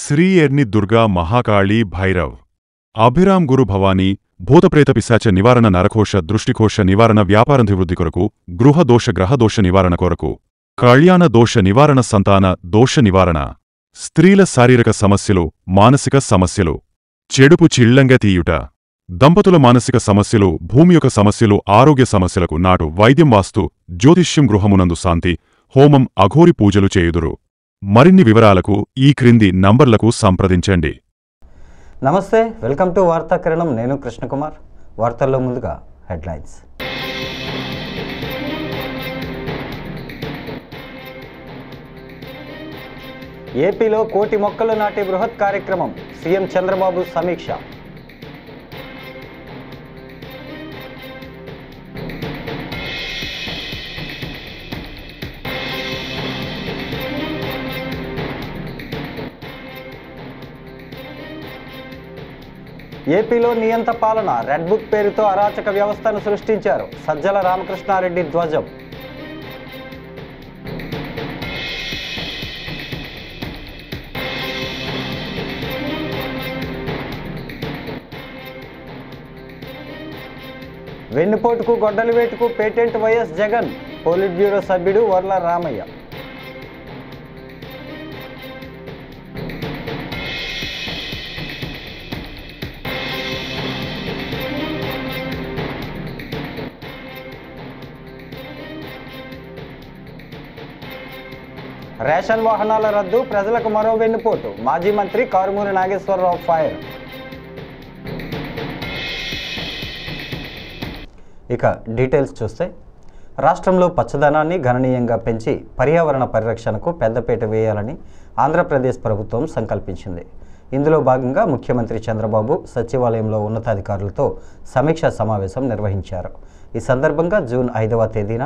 శ్రీ ఎర్ని దుర్గా మహాకాళీ భైరవ్ అభిరామ్ గురు భవానీ భూతప్రేత పిశాచ నివారణ నరకోశ దృష్టికోశ నివారణ వ్యాపారాభివృద్ధి కొరకు గృహదోష గ్రహదోష నివారణ కొరకు కళ్యాణ దోష నివారణ సంతాన దోష నివారణ స్త్రీల శారీరక సమస్యలు మానసిక సమస్యలు చెడుపు చిళ్లంగా తీయుట దంపతుల మానసిక సమస్యలు భూమి యొక్క సమస్యలు ఆరోగ్య సమస్యలకు నాటు వైద్యం వాస్తు జ్యోతిష్యం గృహమునందు శాంతి హోమం అఘోరి పూజలు చేయుదురు మరిన్ని వివరాలకు ఈ క్రింది నంబర్లకు సంప్రదించండి. నమస్తే, వెల్కమ్ టు వార్తా కిరణం. నేను కృష్ణకుమార్. వార్తల్లో ముందుగా హెడ్లైన్స్. ఏపీలో 1 కోటి మొక్కలు నాటే బృహత్ కార్యక్రమం, సీఎం చంద్రబాబు సమీక్ష. ఏపీలో నియంత పాలన, రెడ్ బుక్ పేరుతో అరాచక వ్యవస్థను సృష్టించారు. సజ్జల రామకృష్ణారెడ్డి ధ్వజం. వెన్నుపోటుకు గొడ్డలి వేటుకు patent YS Jagan, politburo సభ్యుడు వర్ల రామయ్య. రేషన్ వాహనాల రద్దు, ప్రజలకు మరో వెన్నుపోటు, మాజీ మంత్రి కారుమూరి నాగేశ్వరరావు ఫైర్. ఇక డీటెయిల్స్ చూస్తే, రాష్ట్రంలో పచ్చదనాన్ని గణనీయంగా పెంచి పర్యావరణ పరిరక్షణకు పెద్దపీట వేయాలని ఆంధ్రప్రదేశ్ ప్రభుత్వం సంకల్పించింది. ఇందులో భాగంగా ముఖ్యమంత్రి చంద్రబాబు సచివాలయంలో ఉన్నతాధికారులతో సమీక్షా సమావేశం నిర్వహించారు. ఈ సందర్భంగా జూన్ 5వ తేదీన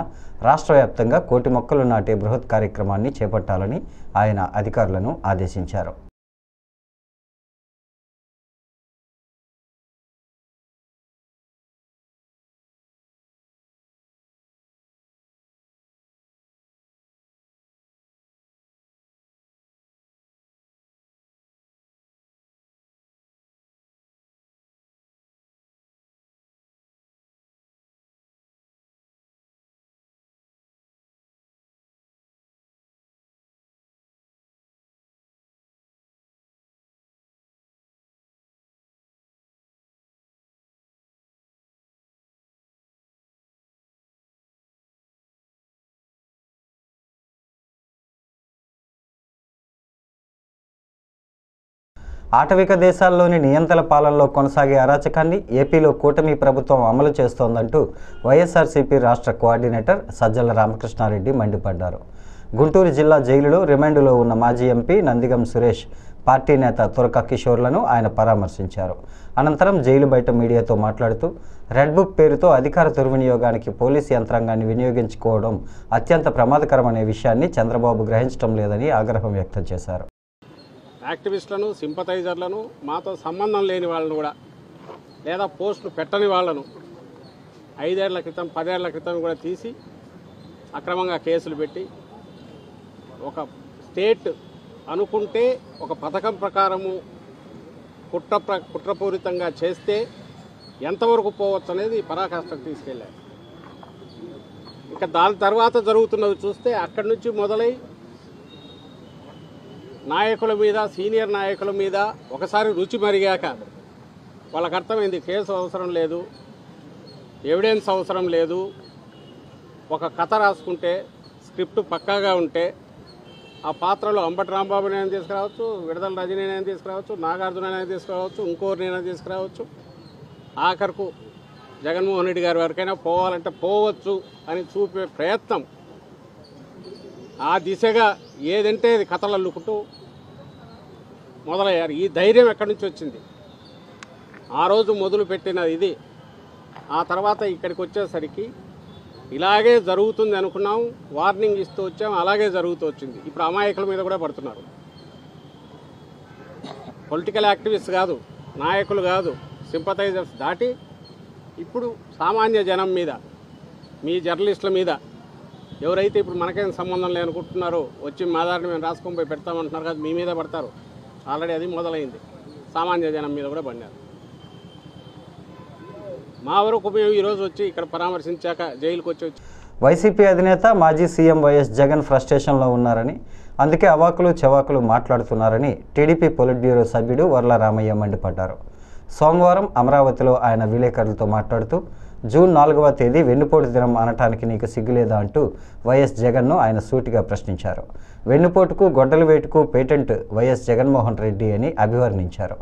రాష్ట్ర వ్యాప్తంగా 1 కోటి మొక్కలు నాటే బృహత్ కార్యక్రమాన్ని చేపట్టాలని ఆయన అధికారులను ఆదేశించారు. ఆటవిక దేశాల్లోని నియంతల పాలనలో కొనసాగే అరాచకాన్ని ఏపీలో కూటమి ప్రభుత్వం అమలు చేస్తోందంటూ వైఎస్ఆర్సీపీ రాష్ట్ర కోఆర్డినేటర్ సజ్జల రామకృష్ణారెడ్డి మండిపడ్డారు. గుంటూరు జిల్లా జైలులో రిమాండ్లో ఉన్న మాజీ ఎంపీ నందిగం సురేష్, పార్టీ నేత తురక కిషోర్లను ఆయన పరామర్శించారు. అనంతరం జైలు బయట మీడియాతో మాట్లాడుతూ రెడ్ బుక్ పేరుతో అధికార దుర్వినియోగానికి పోలీసు యంత్రాంగాన్ని వినియోగించుకోవడం అత్యంత ప్రమాదకరమనే విషయాన్ని చంద్రబాబు గ్రహించడం లేదని ఆగ్రహం వ్యక్తం చేశారు. యాక్టివిస్టులను, సింపథైజర్లను, మాతో సంబంధం లేని వాళ్ళను కూడా, లేదా పోస్టులు పెట్టని వాళ్ళను 5 ఏళ్ల క్రితం 10 ఏళ్ల క్రితం కూడా తీసి అక్రమంగా కేసులు పెట్టి ఒక స్టేట్ అనుకుంటే ఒక పథకం ప్రకారము కుట్రపూరితంగా చేస్తే ఎంతవరకు పోవచ్చు అనేది పరాకాష్ఠకు తీసుకెళ్ళారు. ఇక దాని తర్వాత జరుగుతున్నది చూస్తే అక్కడి నుంచి మొదలై నాయకుల మీద, సీనియర్ నాయకుల మీద ఒకసారి రుచి మరిగాక వాళ్ళకి అర్థమైంది కేసు అవసరం లేదు, ఎవిడెన్స్ అవసరం లేదు, ఒక కథ రాసుకుంటే స్క్రిప్ట్ పక్కాగా ఉంటే ఆ పాత్రలో అంబటి రాంబాబునైనా తీసుకురావచ్చు, విడదల రజనీనైనా తీసుకురావచ్చు, నాగార్జునైనా తీసుకురావచ్చు, ఇంకోరినైనా తీసుకురావచ్చు, ఆఖరుకు జగన్మోహన్ రెడ్డి గారి వరకైనా పోవాలంటే పోవచ్చు అని చూపే ప్రయత్నం, ఆ దిశగా ఏదంటే అది కథలు అల్లుకుంటూ మొదలయ్యారు. ఈ ధైర్యం ఎక్కడి నుంచి వచ్చింది? ఆ రోజు మొదలుపెట్టిన ఇది ఆ తర్వాత ఇక్కడికి వచ్చేసరికి ఇలాగే జరుగుతుంది అనుకున్నాం, వార్నింగ్ ఇస్తూ వచ్చాం, అలాగే జరుగుతూ వచ్చింది. ఇప్పుడు అమాయకుల మీద కూడా పడుతున్నారు. పొలిటికల్ యాక్టివిస్ట్ కాదు, నాయకులు కాదు, సింపథైజర్స్ దాటి ఇప్పుడు సామాన్య జనం మీద, మీ జర్నలిస్టుల మీద ఎవరైతే ఇప్పుడు మనకేం సంబంధం లేనుకుంటున్నారో వచ్చి మా దారిని మేము రాసుకొని పోయి పెడతామంటున్నారు కదా, మీ మీద పడతారు. ఆల్రెడీ అది మొదలైంది. సామాన్య జనం మీద కూడా పడినారు. మా వరకు మేము ఈరోజు వచ్చి ఇక్కడ పరామర్శించాక జైలుకి వచ్చి వైసీపీ అధినేత మాజీ సీఎం వైఎస్ జగన్ ఫ్రస్ట్రేషన్లో ఉన్నారని, అందుకే అవాకులు చెవాకులు మాట్లాడుతున్నారని టీడీపీ పొలిట్ బ్యూరో సభ్యుడు వర్ల రామయ్య మండిపడ్డారు. సోమవారం అమరావతిలో ఆయన విలేకరులతో మాట్లాడుతూ జూన్ 4వ తేదీ వెన్నుపోటు దినం అనటానికి నీకు సిగ్గులేదా అంటూ వైఎస్ జగన్ను ఆయన సూటిగా ప్రశ్నించారు. వెన్నుపోటుకు గొడ్డలి వేటుకు పేటెంట్ వైఎస్ జగన్మోహన్ రెడ్డి అని అభివర్ణించారు.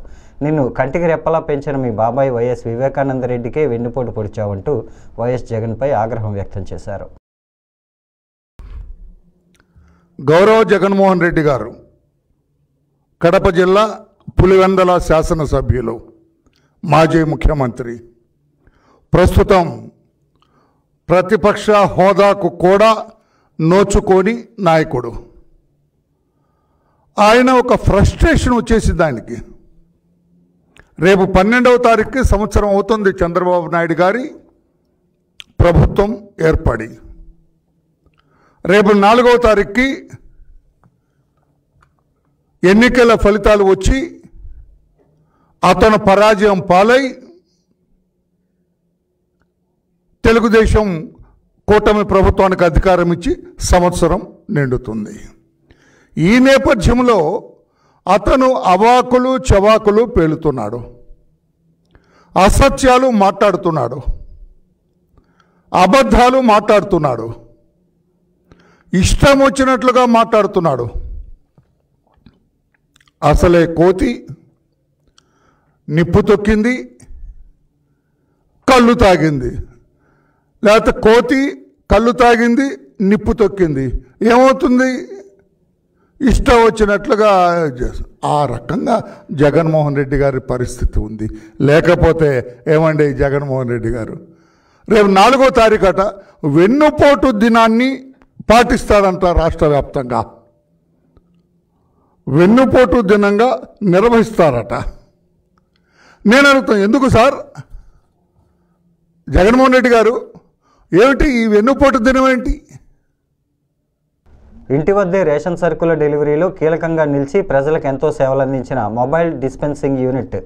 నిన్ను కంటికి రెప్పలా పెంచిన మీ బాబాయ్ వైఎస్ వివేకానంద రెడ్డికే వెన్నుపోటు పొడిచావంటూ వైఎస్ జగన్పై ఆగ్రహం వ్యక్తం చేశారు. గౌరవ జగన్మోహన్ రెడ్డి గారు కడప జిల్లా పులివెందల శాసనసభ్యులు, మాజీ ముఖ్యమంత్రి, ప్రస్తుతం ప్రతిపక్ష హోదాకు కూడా నోచుకోని నాయకుడు. ఆయన ఒక ఫ్రస్ట్రేషన్ వచ్చేసింది ఆయనకి. రేపు 12వ తారీఖుకి సంవత్సరం అవుతుంది చంద్రబాబు నాయుడు గారి ప్రభుత్వం ఏర్పడి. రేపు 4వ తారీఖుకి ఎన్నికల ఫలితాలు వచ్చి అతను పరాజయం పాలై తెలుగుదేశం కూటమి ప్రభుత్వానికి అధికారం ఇచ్చి సంవత్సరం నిండుతుంది. ఈ నేపథ్యంలో అతను అవాకులు చవాకులు పేలుతున్నాడు, అసత్యాలు మాట్లాడుతున్నాడు, అబద్ధాలు మాట్లాడుతున్నాడు, ఇష్టం వచ్చినట్లుగా మాట్లాడుతున్నాడు. అసలే కోతి నిప్పు తొక్కింది, కళ్ళు తాగింది, లేకపోతే కోతి కళ్ళు తాగింది, నిప్పు తొక్కింది, ఏమవుతుంది? ఇష్టం వచ్చినట్లుగా ఆ రకంగా జగన్మోహన్ రెడ్డి గారి పరిస్థితి ఉంది. లేకపోతే ఏమండి జగన్మోహన్ రెడ్డి గారు రేపు 4వ తారీఖట వెన్నుపోటు దినాన్ని పాటిస్తాడంట. రాష్ట్ర వ్యాప్తంగా వెన్నుపోటు దినంగా నిర్వహిస్తారట. నేను అడుగుతాను, ఎందుకు సార్ జగన్మోహన్ రెడ్డి గారు, ఏమిటి ఈ వెన్నుపోటు దినం ఏంటి? ఇంటి వద్దే రేషన్ సరుకుల డెలివరీలో కీలకంగా నిలిచి ప్రజలకు ఎంతో సేవలందించిన మొబైల్ డిస్పెన్సింగ్ యూనిట్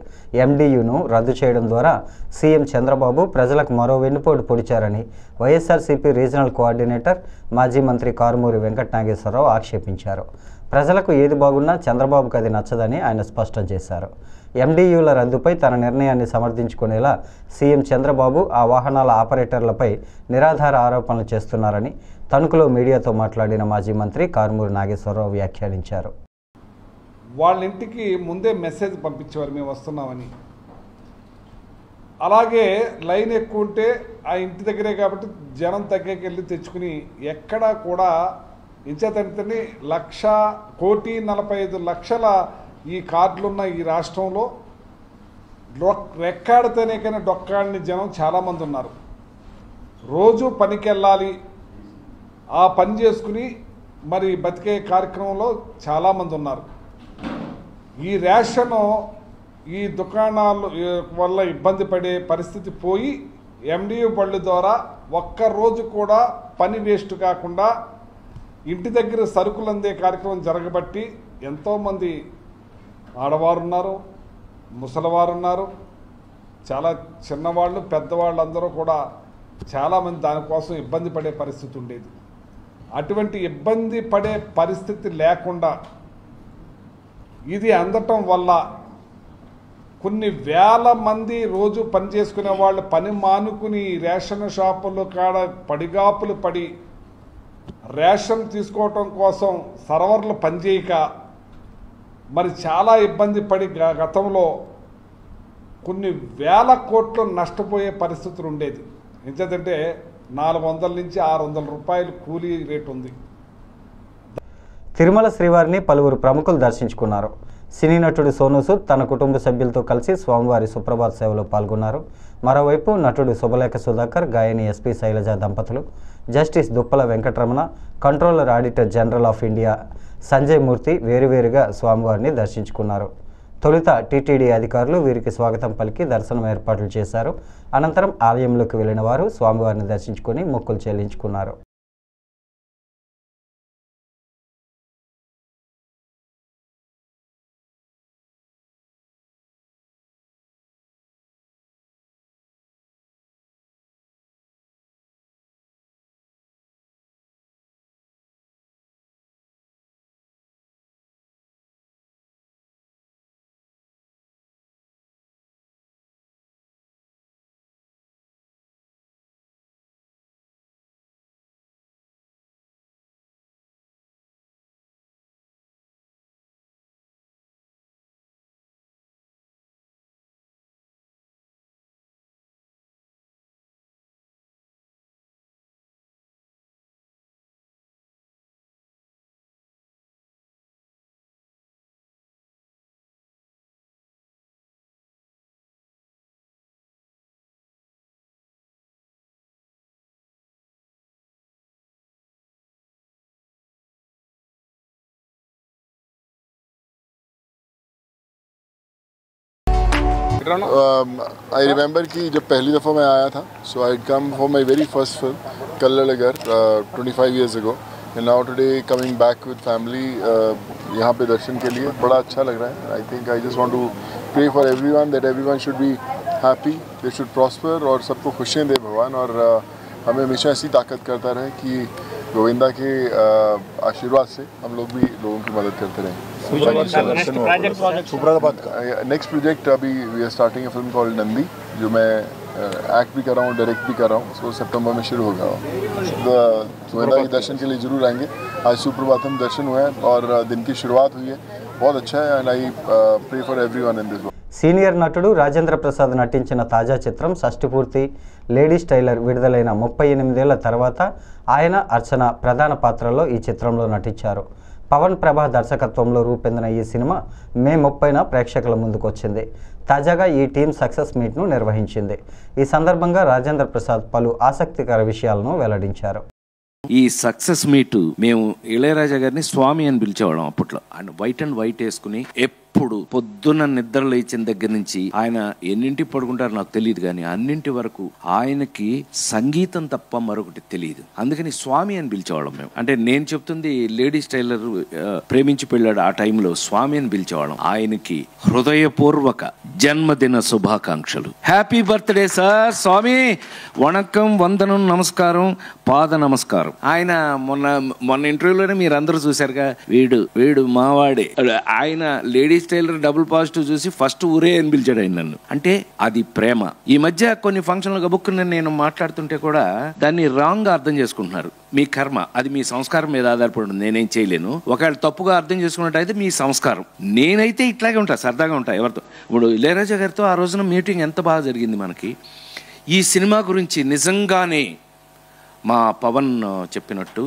ఎండియును రద్దు చేయడం ద్వారా సీఎం చంద్రబాబు ప్రజలకు మరో వెన్నుపోటు పొడిచారని వైఎస్ఆర్సీపీ రీజనల్ కోఆర్డినేటర్ మాజీ మంత్రి కారుమూరి వెంకట నాగేశ్వరరావు ఆక్షేపించారు. ప్రజలకు ఏది బాగున్నా చంద్రబాబుకు అది నచ్చదని ఆయన స్పష్టం చేశారు. ఎండియుల రద్దుపై తన నిర్ణయాన్ని సమర్థించుకునేలా సీఎం చంద్రబాబు ఆ వాహనాల ఆపరేటర్లపై నిరాధార ఆరోపణలు చేస్తున్నారని తణుకులో మీడియాతో మాట్లాడిన మాజీ మంత్రి కారుమూరి నాగేశ్వరరావు వ్యాఖ్యానించారు. వాళ్ళ ఇంటికి ముందే మెసేజ్ పంపించేవారు మేము వస్తున్నామని. అలాగే లైన్ ఎక్కువ ఉంటే ఆ ఇంటి దగ్గరే కాబట్టి జనం తగ్గకి వెళ్ళి తెచ్చుకుని ఎక్కడా కూడా ఇంచేతంతని 1,45,00,000 ఈ కార్డులున్న ఈ రాష్ట్రంలో రెక్కాడితేనే కానీ డొక్కాడిని జనం చాలామంది ఉన్నారు. రోజు పనికి వెళ్ళాలి, ఆ పని చేసుకుని మరి బతికే కార్యక్రమంలో చాలామంది ఉన్నారు. ఈ రేషన్ ఈ దుకాణాలు వల్ల ఇబ్బంది పడే పరిస్థితి పోయి ఎండియు బళ్ళు ద్వారా ఒక్కరోజు కూడా పని వేస్ట్ కాకుండా ఇంటి దగ్గర సరుకులు అందే కార్యక్రమం జరగబట్టి ఎంతోమంది ఆడవారు ఉన్నారు, ముసలివారు ఉన్నారు, చాలా చిన్నవాళ్ళు పెద్దవాళ్ళు అందరూ కూడా చాలామంది దానికోసం ఇబ్బంది పడే పరిస్థితి ఉండేది. అటువంటి ఇబ్బంది పడే పరిస్థితి లేకుండా ఇది అందటం వల్ల కొన్ని వేల మంది రోజు పని చేసుకునే వాళ్ళు పని మానుకుని రేషన్ షాపులు కాడ పడిగాపులు పడి రేషన్ తీసుకోవటం కోసం సర్వర్లు పనిచేయక మరి చాలా ఇబ్బంది పడి గతంలో కొన్ని వేల కోట్లు నష్టపోయే పరిస్థితులు ఉండేది. ఎందుకంటే 400 నుంచి 600 రూపాయలు కూలీ రేటు ఉంది. తిరుమల శ్రీవారిని పలువురు ప్రముఖులు దర్శించుకున్నారు. సినీ నటుడు సోనూ సూద్ తన కుటుంబ సభ్యులతో కలిసి స్వామివారి సుప్రభాత సేవలో పాల్గొన్నారు. మరోవైపు నటుడు శుభలేఖ సుధాకర్, గాయని ఎస్పీ శైలజ దంపతులు, justice Duppala Venkataramana, controller auditor general of India Sanjay Murthy వేరువేరుగా స్వామివారిని దర్శించుకున్నారు. తొలుత టీటీడీ అధికారులు వీరికి స్వాగతం పలికి దర్శనం ఏర్పాట్లు చేశారు. అనంతరం ఆలయంలోకి వెళ్లిన వారు స్వామివారిని దర్శించుకుని మొక్కులు చెల్లించుకున్నారు. I remember कि जब पहली दफ़ा मैं आया था, so I had come for my very first film, Kallalagar, 25 years ago, and now today coming back with family, यहाँ पे दर्शन के लिए बड़ा अच्छा लग रहा है. I think I just want to pray for everyone that everyone should be happy, they should prosper और सबको खुशियाँ दे भगवान और हमें हमेशा ऐसी ताकत करता रहे कि गोविंदा के आशीर्वाद से हम लोग भी लोगों की मदद करते रहें. नेक्स्ट प्रोजेक्ट अभी we are starting a film called Nandi, जो मैं एक्ट भी कर रहा हूँ, डायरेक्ट भी कर रहा हूँ. सो सितंबर में शुरू होगा. गोविंदा के दर्शन के लिए जरूर आएंगे. आज सुप्रभातम दर्शन हुए हैं और दिन की शुरुआत हुई है. बहुत अच्छा है and I pray for everyone in this. సీనియర్ నటుడు రాజేంద్ర ప్రసాద్ నటించిన తాజా చిత్రం షష్టిపూర్తి లేడీస్ టైలర్ విడుదలైన 38 ఏళ్ల తర్వాత ఆయన అర్చన ప్రధాన పాత్రలో ఈ చిత్రంలో నటించారు. పవన్ ప్రభా దర్శకత్వంలో రూపొందిన ఈ సినిమా మే 30న ప్రేక్షకుల ముందుకు వచ్చింది. తాజాగా ఈ టీం సక్సెస్ మీట్ను నిర్వహించింది. ఈ సందర్భంగా రాజేంద్ర ప్రసాద్ పలు ఆసక్తికర విషయాలను వెల్లడించారు. ఈ సక్సెస్ మీట్ మేము ఇళయరాజా గారిని స్వామి అని పిలిచేవాళ్ళం అప్పట్లో. ఆయన వైట్ అండ్ వైట్ వేసుకుని ఎప్పుడు పొద్దున్న నిద్ర లేచిన దగ్గర నుంచి ఆయన ఎన్నింటికి పడుకుంటారో నాకు తెలియదు, కానీ అన్నింటి వరకు ఆయనకి సంగీతం తప్ప మరొకటి తెలియదు. అందుకని స్వామి అని పిలిచేవాళ్ళం మేము. అంటే నేను చెప్తుంది లేడీస్ టైలర్ ప్రేమించి పెళ్ళాడు ఆ టైంలో స్వామి అని పిలిచేవాళ్ళం. ఆయనకి హృదయపూర్వక జన్మదిన శుభాకాంక్షలు. Happy birthday sir. స్వామి వణకం, వందనం, నమస్కారం, పాద నమస్కారం. ఆయన మొన్న ఇంటర్వ్యూలోనే మీరు అందరూ చూశారుగా, వీడు మావాడే. ఆయన లేడీస్ టైలర్ డబుల్ పాజిటివ్ చూసి ఫస్ట్ ఊరే అని పిలిచాడు ఆయన నన్ను. అంటే అది ప్రేమ. ఈ మధ్య కొన్ని ఫంక్షన్లు గబుక్కుని నేను మాట్లాడుతుంటే కూడా దాన్ని రాంగ్ గా అర్థం చేసుకుంటున్నారు. మీ కర్మ, అది మీ సంస్కారం మీద ఆధారపడి ఉంది, నేనేం చేయలేను. ఒకవేళ తప్పుగా అర్థం చేసుకున్నట్టయితే మీ సంస్కారం. నేనైతే ఇట్లాగే ఉంటా, సరదాగా ఉంటా ఎవరితో. ఇప్పుడు ఇళయరాజా గారితో ఆ రోజున మీటింగ్ ఎంత బాగా జరిగింది మనకి. ఈ సినిమా గురించి నిజంగానే మా పవన్ చెప్పినట్టు,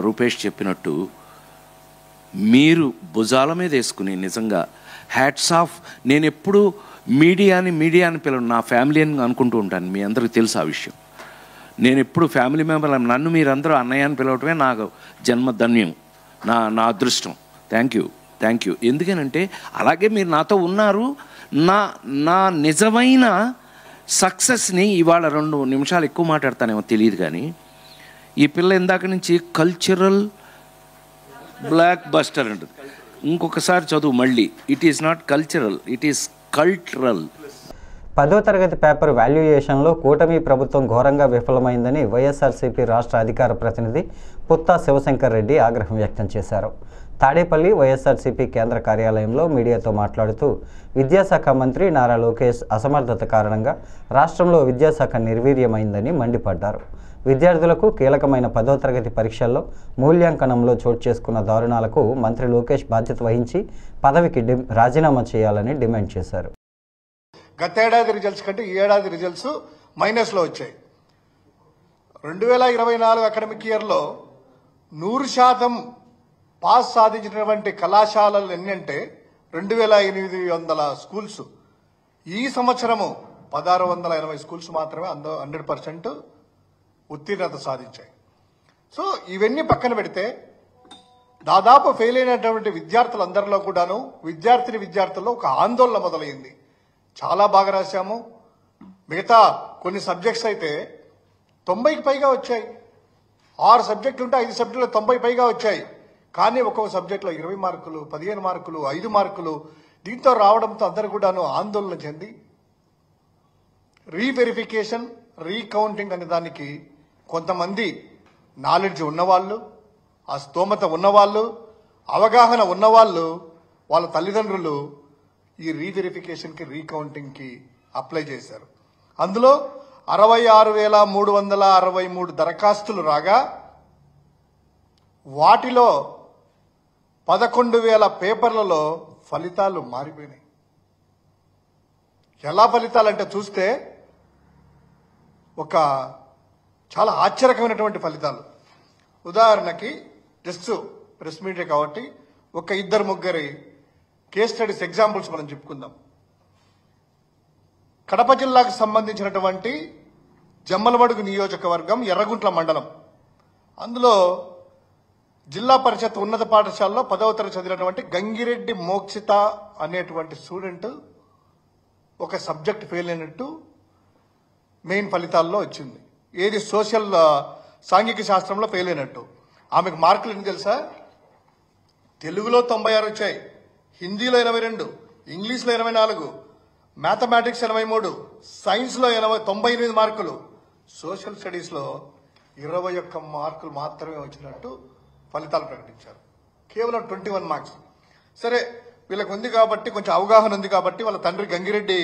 రూపేష్ చెప్పినట్టు, మీరు భుజాల మీద వేసుకుని నిజంగా హ్యాట్స్ ఆఫ్. నేను ఎప్పుడు మీడియాని పిలవను, నా ఫ్యామిలీ అని అనుకుంటూ ఉంటాను. మీ అందరికీ తెలుసు ఆ విషయం. నేను ఎప్పుడు ఫ్యామిలీ మెంబర్, నన్ను మీరందరూ అన్నయ్య అని పిలవటమే నాకు జన్మధన్యం, నా అదృష్టం. Thank you. ఎందుకనంటే అలాగే మీరు నాతో ఉన్నారు. నా నిజమైన సక్సెస్ని ఇవాళ 2 నిమిషాలు ఎక్కువ మాట్లాడతానేమో తెలియదు, కానీ ఈ పిల్ల ఇందాక నుంచి కల్చరల్ బ్లాక్ బస్టర్ అంటుంది. ఇంకొకసారి చదువు మళ్ళీ. It is not cultural, it is cultural. 10వ తరగతి పేపర్ వాల్యుయేషన్లో కూటమి ప్రభుత్వం ఘోరంగా విఫలమైందని వైఎస్ఆర్సీపీ రాష్ట్ర అధికార ప్రతినిధి పుత్తా శివశంకర్ రెడ్డి ఆగ్రహం వ్యక్తం చేశారు. తాడేపల్లి వైఎస్ఆర్సీపీ కేంద్ర కార్యాలయంలో మీడియాతో మాట్లాడుతూ విద్యాశాఖ మంత్రి నారా లోకేష్ అసమర్థత కారణంగా రాష్ట్రంలో విద్యాశాఖ నిర్వీర్యమైందని మండిపడ్డారు. విద్యార్థులకు కీలకమైన 10వ తరగతి పరీక్షల్లో మూల్యాంకనంలో చోటు చేసుకున్న దారుణాలకు మంత్రి లోకేష్ బాధ్యత వహించి పదవికి రాజీనామా చేయాలని డిమాండ్ చేశారు. గతేడాది రిజల్ట్స్ కంటే ఈ ఏడాది రిజల్ట్స్ మైనస్లో వచ్చాయి. 2024 అకాడమిక్ ఇయర్లో 100% పాస్ సాధించినటువంటి కళాశాలలు ఎన్నంటే 2800 స్కూల్స్. ఈ సంవత్సరము 1680 స్కూల్స్ మాత్రమే 100% ఉత్తీర్ణత సాధించాయి. సో ఇవన్నీ పక్కన పెడితే దాదాపు ఫెయిల్ అయినటువంటి విద్యార్థులందరిలో కూడాను విద్యార్థుల్లో ఒక ఆందోళన మొదలైంది. చాలా బాగా రాశాము, మిగతా కొన్ని సబ్జెక్ట్స్ అయితే 90కి పైగా వచ్చాయి. 6 సబ్జెక్టులు ఉంటే 5 సబ్జెక్టులు 90 పైగా వచ్చాయి. కానీ ఒక్కొక్క సబ్జెక్టులో 20 మార్కులు, 15 మార్కులు, 5 మార్కులు దీంతో రావడంతో అందరూ కూడాను ఆందోళన చెంది రీవెరిఫికేషన్, రీకౌంటింగ్ అనే దానికి కొంతమంది నాలెడ్జ్ ఉన్నవాళ్ళు, ఆ స్తోమత ఉన్నవాళ్ళు, అవగాహన ఉన్నవాళ్ళు, వాళ్ళ తల్లిదండ్రులు ఈ రీవెరిఫికేషన్కి, రీకౌంటింగ్కి అప్లై చేశారు. అందులో 66,363 దరఖాస్తులు రాగా వాటిలో 11,000 పేపర్లలో ఫలితాలు మారిపోయినాయి. ఎలా ఫలితాలంటే చూస్తే ఒక చాలా ఆశ్చర్యకరమైనటువంటి ఫలితాలు. ఉదాహరణకి జస్ట్ ప్రెస్ మీటే కాబట్టి ఒక 2-3 కేస్ స్టడీస్ ఎగ్జాంపుల్స్ మనం చెప్పుకుందాం. కడప జిల్లాకు సంబంధించినటువంటి జమ్మలమడుగు నియోజకవర్గం, ఎర్రగుంట్ల మండలం. అందులో జిల్లా పరిషత్ ఉన్నత పాఠశాలలో 10వ తరగతి చదివినటువంటి గంగిరెడ్డి మోక్షిత అనేటువంటి స్టూడెంట్ ఒక సబ్జెక్ట్ ఫెయిల్ అయినట్టు మెయిన్ ఫలితాల్లో వచ్చింది. ఏది సోషల్ సాంఘిక శాస్త్రంలో ఫెయిల్ అయినట్టు. ఆమెకు మార్కులు ఎన్ని తెలుసా? తెలుగులో 96 వచ్చాయి, హిందీలో 82, ఇంగ్లీష్లో 84, మ్యాథమెటిక్స్ 83, సైన్స్లో 98 మార్కులు, సోషల్ స్టడీస్లో 21 మార్కులు మాత్రమే వచ్చినట్టు ఫలితాలు ప్రకటించారు. కేవలం 21 మార్క్స్. సరే, వీళ్ళకు ఉంది కాబట్టి, కొంచెం అవగాహన ఉంది కాబట్టి వాళ్ళ తండ్రి గంగిరెడ్డి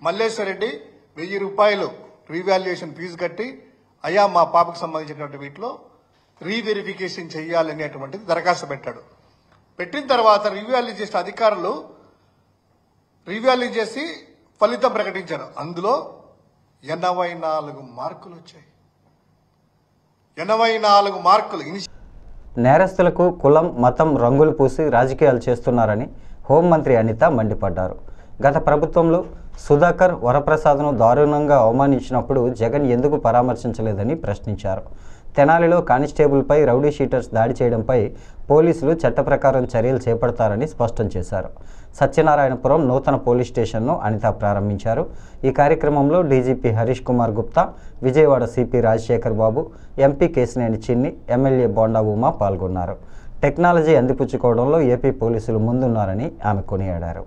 మల్లేశ్వరరెడ్డి 1000 రూపాయలు రీవాల్యుయేషన్ ఫీజు కట్టి, అయ్యా మా పాపకు సంబంధించినటువంటి వీటిలో రీవెరిఫికేషన్ చేయాలనేటువంటిది దరఖాస్తు పెట్టాడు. పెట్టిన తర్వాత రీవాల్యూ చేసిన అధికారులు రీవాల్యూ చేసి ఫలితం ప్రకటించారు. అందులో 84 మార్కులు వచ్చాయి. 84 మార్కులు. నేరస్తులకు కులం, మతం రంగులు పూసి రాజకీయాలు చేస్తున్నారని హోంమంత్రి అనిత మండిపడ్డారు. గత ప్రభుత్వంలో సుధాకర్, వరప్రసాద్ను దారుణంగా అవమానించినప్పుడు జగన్ ఎందుకు పరామర్శించలేదని ప్రశ్నించారు. తెనాలిలో కానిస్టేబుల్పై రౌడీ షీటర్స్ దాడి చేయడంపై పోలీసులు చట్ట ప్రకారం చర్యలు చేపడతారని స్పష్టం చేశారు. సత్యనారాయణపురం నూతన పోలీస్ స్టేషన్ను అనిత ప్రారంభించారు. ఈ కార్యక్రమంలో డీజీపీ హరీష్ కుమార్ గుప్తా, విజయవాడ సిపి రాజశేఖర్ బాబు, ఎంపీ కేసినేని చిన్ని, ఎమ్మెల్యే బోండా ఉమా పాల్గొన్నారు. టెక్నాలజీ అందిపుచ్చుకోవడంలో ఏపీ పోలీసులు ముందున్నారని ఆమె కొనియాడారు.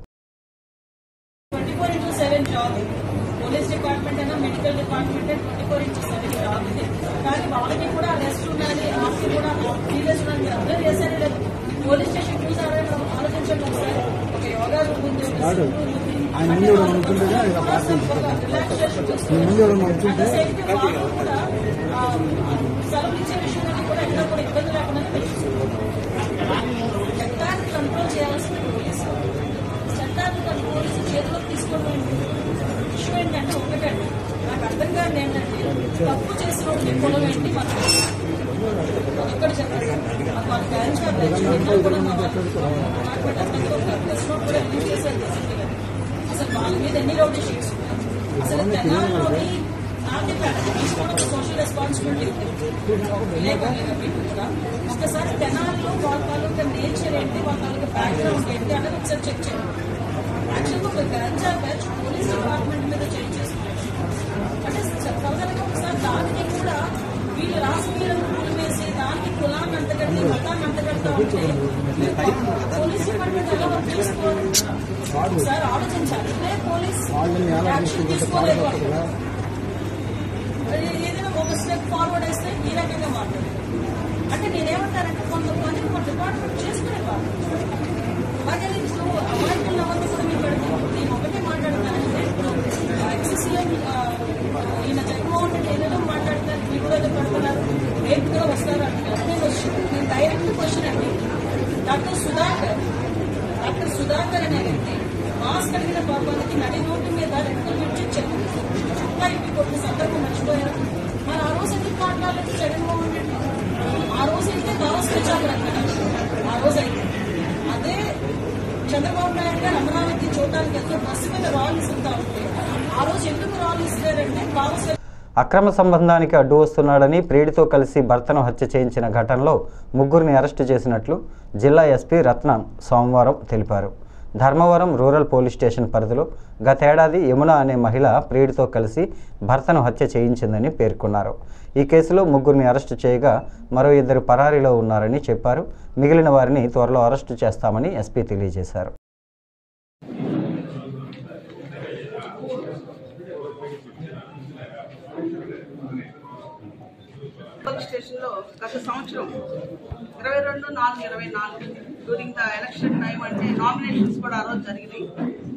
పోలీస్ డిపార్ట్మెంట్ అయినా మెడికల్ డిపార్ట్మెంట్ 24/7 జాబ్ ఇది. కానీ వాళ్ళకి కూడా రెస్ట్ ఉండాలి, ఆఫీ కూడా సీరియస్ ఉండాలి. మీరు అర్థం చేశారు లేదు. పోలీస్ స్టేషన్ చూసారని ఆలోచించండి ఒకసారి. ఒక యోగా రూమ్ ఉంది, సెలవు ఇచ్చే విషయంలో కూడా ఎక్కడ కూడా ఇబ్బంది లేకుండా చట్టాన్ని కంట్రోల్ చేయాల్సిన పోలీసు, చట్టాన్ని పోలీసు చేతిలోకి తీసుకోవడం విషయం ఏంటంటే ఒకటండి, నాకు అర్థం కాదు ఏంటంటే తప్పు చేసిన కులం ఏంటి మనకు ఎక్కడ చెప్పండి. మాకు వాళ్ళ పేరెంట్స్ కూడా చేశారు. అసలు వాళ్ళ మీద ఎన్ని రౌడీ షీట్స్ ఉన్నాయి. అసలు తెలంగాణలోని నాకు తీసుకోవడం సోషల్ రెస్పాన్సిబిలిటీ కూడా ఒకసారి తెనాలిలో వాళ్ళ తాలూకా నేచర్ ఏంటి, వాళ్ళ తాలూకా బ్యాక్గ్రౌండ్ ఏంటి అనేది ఒకసారి చెక్ చేయండి. యాక్చువల్గా ఒక గంజా బ్యాచ్ పోలీస్ డిపార్ట్మెంట్ మీద చెక్ చేసుకుంటారు అంటే చెప్పగలిగే ఒకసారి దానికి కూడా వీళ్ళు రాజకీయాలను కూలివేసి దానికి కులాన్ని అంతగట్టి మతాన్ని అంతగడతా ఉంటే పోలీస్ డిపార్ట్మెంట్ ఎలా వర్క్ చేసుకోవాలి ఒకసారి ఆలోచించాలి. ఇదే పోలీస్ యాక్షన్ తీసుకోలేదు, ఏదైనా ఒక స్టెప్ ఫార్వర్డ్ వేస్తే ఈ రకంగా మాట్లాడారు. అంటే నేనేమంటారంటే కొంతమంది మన డిపార్ట్మెంట్ చేసుకునేవాళ్ళు అలాగే ఇప్పుడు అమాయకులు అవ్వదు కూడా మీరు పెడతారు. నేను ఒకటే మాట్లాడతానంటే ఇప్పుడు ఎక్సీఎం ఈయన జగన్మోహన్ రెడ్డి ఏదైనా మాట్లాడతారు, మీరు కూడా ఏదో పెడుతున్నారు, రేపు కూడా వస్తారు అంటారు. నేను డైరెక్ట్ క్వశ్చన్ అండి, డాక్టర్ సుధాకర్ అనే వ్యక్తి మాస్క్ అడిగిన పాపానికి నడి రోడ్డు మీద రెక్కలు నుంచి చుట్టా ఇంటి కొట్టిన సందర్భం మర్చిపోయారు. మరి ఆ రోజు ఎందుకు మాట్లాడలేదు జగన్మోహన్ రెడ్డి? ఆ రోజు అయితే దావస్కృచారు అక్కడ, ఆ రోజు అయితే అదే చంద్రబాబు నాయుడు గారు అమరావతి చూడడానికి ఎంతో బస్సు మీద రాళ్ళు ఇస్తుంటా ఉంటే ఆ రోజు ఎందుకు రాళ్ళు ఇస్తారంటే బాబు అక్రమ సంబంధానికి అడ్డు వస్తున్నాడని ప్రియుడితో కలిసి భర్తను హత్య చేయించిన ఘటనలో ముగ్గురిని అరెస్టు చేసినట్లు జిల్లా ఎస్పీ రత్నం సోమవారం తెలిపారు. ధర్మవరం రూరల్ పోలీస్ స్టేషన్ పరిధిలో గతేడాది యమున అనే మహిళ ప్రియుడితో కలిసి భర్తను హత్య చేయించిందని పేర్కొన్నారు. ఈ కేసులో ముగ్గురిని అరెస్టు చేయగా మరో 2 పరారీలో ఉన్నారని చెప్పారు. మిగిలిన వారిని త్వరలో అరెస్టు చేస్తామని ఎస్పీ తెలియజేశారు. పోలీస్ స్టేషన్లో గత సంవత్సరం 22/4/24 డ్యూరింగ్ ద ఎలక్షన్ టైం అంటే నామినేషన్స్ కూడా ఆ రోజు జరిగినాయి.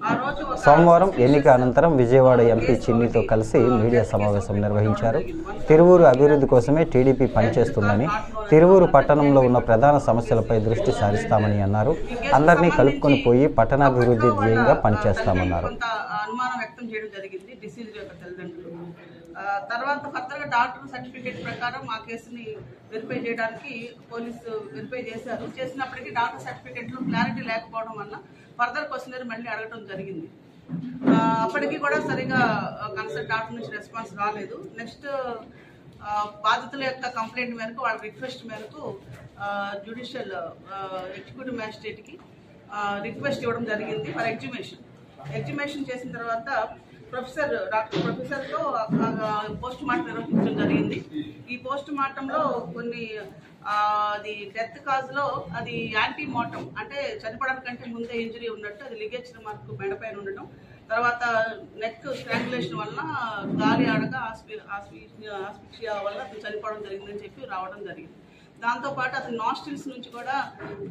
ఆ రోజు సోమవారం ఎన్నిక అనంతరం విజయవాడ ఎంపీ చిన్నితో కలిసి మీడియా సమావేశం నిర్వహించారు. తిరువూరు అభివృద్ధి కోసమే టీడీపీ పనిచేస్తుందని, తిరువూరు పట్టణంలో ఉన్న ప్రధాన సమస్యలపై దృష్టి సారిస్తామని అన్నారు. అందరినీ కలుపుకొని పోయి పట్టణాభివృద్ధి ధ్యేయంగా పనిచేస్తామన్నారు. అనుమానం వ్యక్తం చేయడం జరిగింది డిసీజ్ యొక్క తల్లిదండ్రులు. తర్వాత ఫర్దర్గా డాక్టర్ సర్టిఫికేట్ ప్రకారం ఆ కేసుని వెరిఫై చేయడానికి పోలీసు వెరిఫై చేశారు. చేసినప్పటికీ డాక్టర్ సర్టిఫికేట్లో క్లారిటీ లేకపోవడం వల్ల ఫర్దర్ క్వశ్చనరీ మళ్ళీ అడగడం జరిగింది. అప్పటికి కూడా సరిగా కన్సల్ట్ డాక్టర్ నుంచి రెస్పాన్స్ రాలేదు. నెక్స్ట్ బాధితుల యొక్క కంప్లైంట్ మేరకు, వాళ్ళ రిక్వెస్ట్ మేరకు జ్యుడిషియల్ ఎగ్జిక్యూటివ్ మ్యాజిస్ట్రేట్కి రిక్వెస్ట్ ఇవ్వడం జరిగింది ఫర్ ఎగ్జిబిషన్. ఎగ్జిబిషన్ చేసిన తర్వాత డాక్టర్ ప్రొఫెసర్తో పోస్ట్ మార్టం నిర్వహించడం జరిగింది. ఈ పోస్ట్ మార్టంలో కొన్ని అది డెత్ కాజ్లో అది యాంటీ మార్టం అంటే చనిపోవడానికంటే ముందే ఇంజరీ ఉన్నట్టు, అది లిగేచర్ మార్కు మెడపైన ఉండటం, తర్వాత నెక్ స్ట్రాంగులేషన్ వల్ల గాలి ఆడక ఆస్పిక్షియా వల్ల అతను చనిపోవడం జరిగిందని చెప్పి రావడం జరిగింది. దాంతోపాటు అతని నాస్ట్రిల్స్ నుంచి కూడా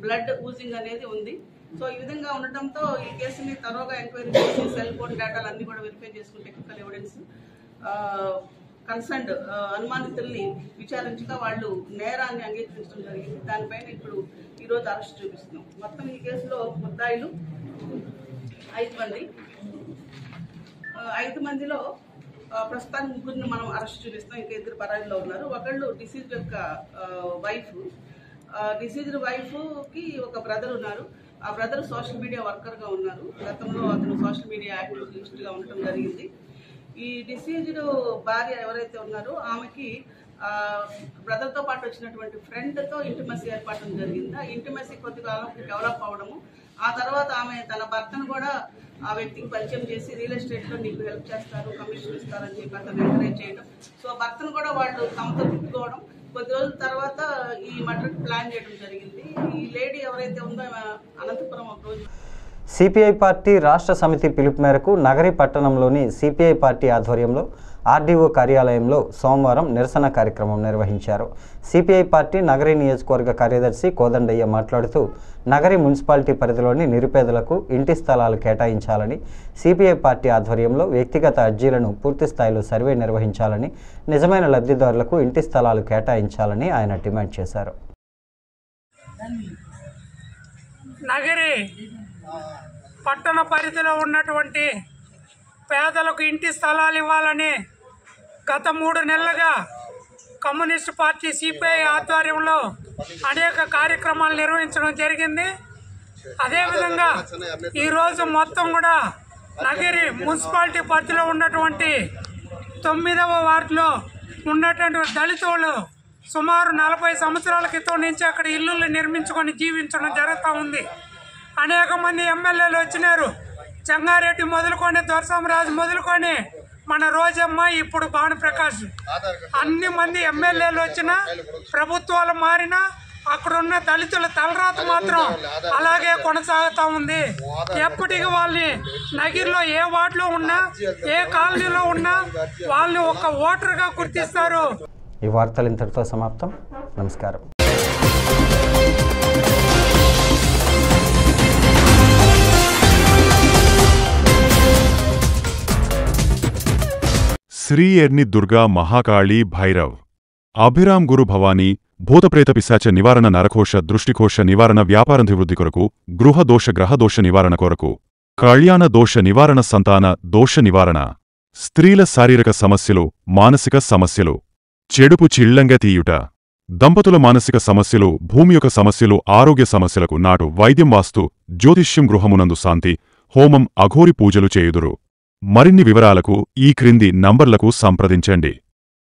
బ్లడ్ ఊజింగ్ అనేది ఉంది. సో ఈ విధంగా ఉండటంతో ఈ కేసుని తరోగా ఎంక్వైరీ చేసి సెల్ ఫోన్ డేటాలు అన్నీ కూడా వెరిఫై చేసుకుని టెక్నికల్ ఎవిడెన్స్ కన్సర్న్డ్ అనుమానితుల్ని విచారించగా వాళ్ళు నేరాన్ని అంగీకరించడం జరిగింది. దానిపైన ఇప్పుడు ఈరోజు అరెస్ట్ చూపిస్తున్నాం. మొత్తం ఈ కేసులో ముద్దాయిలు 5 మంది. 5 మందిలో ప్రస్తుతానికి 3ని మనం అరెస్ట్ చూపిస్తాం. ఇంకా 2 పరారీలో ఉన్నారు. ఒకళ్ళు డిసీజ్డ్ యొక్క వైఫ్. డిసీజ్డ్ వైఫ్కి ఒక బ్రదర్ ఉన్నారు. ఆ బ్రదర్ సోషల్ మీడియా వర్కర్గా ఉన్నారు. గతంలో అతను సోషల్ మీడియా యాక్టివిస్ట్గా ఉండటం జరిగింది. ఈ డిసీజ్డ్ భార్య ఎవరైతే ఉన్నారో ఆమెకి బ్రదర్తో పాటు వచ్చినటువంటి ఫ్రెండ్తో ఇంటిమసీ ఏర్పడడం జరిగింది. ఆ ఇంటిమసీ కొద్దిగా డెవలప్ అవడము, ఆ తర్వాత ఆమె తన భర్తను కూడా ఆ వ్యక్తికి పరిచయం చేసి రియల్ ఎస్టేట్లో నీకు హెల్ప్ చేస్తారు, కమిషన్ ఇస్తారని చెప్పి అతను ఎంకరేజ్ చేయడం. సో భర్తను కూడా వాళ్ళు తమతో తిప్పుకోవడం. కొద్ది రోజుల తర్వాత ఈ మర్డర్ ప్లాన్ చేయడం జరిగింది. ఈ లేడీ ఎవరైతే ఉందో అనంతపురం ఒక రోజు సిపిఐ పార్టీ రాష్ట్ర సమితి పిలుపు మేరకు నగరి పట్టణంలోని సిపిఐ పార్టీ ఆధ్వర్యంలో ఆర్డీఓ కార్యాలయంలో సోమవారం నిరసన కార్యక్రమం నిర్వహించారు. సిపిఐ పార్టీ నగరి నియోజకవర్గ కార్యదర్శి కోదండయ్య మాట్లాడుతూ నగరి మున్సిపాలిటీ పరిధిలోని నిరుపేదలకు ఇంటి స్థలాలు కేటాయించాలని, సిపిఐ పార్టీ ఆధ్వర్యంలో వ్యక్తిగత అర్జీలను పూర్తి స్థాయిలో సర్వే నిర్వహించాలని, నిజమైన లబ్ధిదారులకు ఇంటి స్థలాలు కేటాయించాలని ఆయన డిమాండ్ చేశారు. నగరి పట్టణ పరిధిలో ఉన్నటువంటి పేదలకు ఇంటి స్థలాలు ఇవ్వాలని గత 3 నెలలుగా కమ్యూనిస్ట్ పార్టీ సిపిఐ ఆధ్వర్యంలో అనేక కార్యక్రమాలు నిర్వహించడం జరిగింది. అదేవిధంగా ఈరోజు మొత్తం కూడా నగరి మున్సిపాలిటీ పరిధిలో ఉన్నటువంటి 9వ వార్డులో ఉన్నటువంటి దళితులు సుమారు 40 సంవత్సరాల క్రితం నుంచి అక్కడ ఇల్లులు నిర్మించుకొని జీవించడం జరుగుతూ ఉంది. అనేక మంది ఎమ్మెల్యేలు వచ్చినారు. చెంగారెడ్డి మొదలుకొని, దొరసామరాజు మొదలుకొని, మన రోజమ్మ, ఇప్పుడు భానుప్రకాష్, అన్ని మంది ఎమ్మెల్యేలు వచ్చినా, ప్రభుత్వాలు మారినా అక్కడున్న దళితుల తలరాత మాత్రం అలాగే కొనసాగుతూ ఉంది. ఎప్పటికీ వాళ్ళని నగిరిలో ఏ వార్డులో ఉన్నా, ఏ కాలనీలో ఉన్నా వాళ్ళని ఒక ఓటర్గా గుర్తిస్తారు. ఈ వార్తలు ఇంతటితో సమాప్తం. నమస్కారం. శ్రీ ఎర్ని దుర్గా మహాకాళీ భైరవ్ అభిరామ్ గురు భవానీ భూతప్రేత పిశాచ నివారణ నరకోశ దృష్టికోశ నివారణ వ్యాపారాభివృద్ధి కొరకు గృహదోష గ్రహదోష నివారణ కొరకు కళ్యాణ దోష నివారణ సంతాన దోష నివారణ స్త్రీల శారీరక సమస్యలు మానసిక సమస్యలు చెడుపు చిళ్లంగా తీయుట దంపతుల మానసిక సమస్యలు భూమి యొక్క సమస్యలు ఆరోగ్య సమస్యలకు నాటు వైద్యం వాస్తు జ్యోతిష్యం గృహమునందు శాంతి హోమం అఘోరి పూజలు చేయుదురు. మరిన్ని వివరాలకు ఈ క్రింది నంబర్లకు సంప్రదించండి.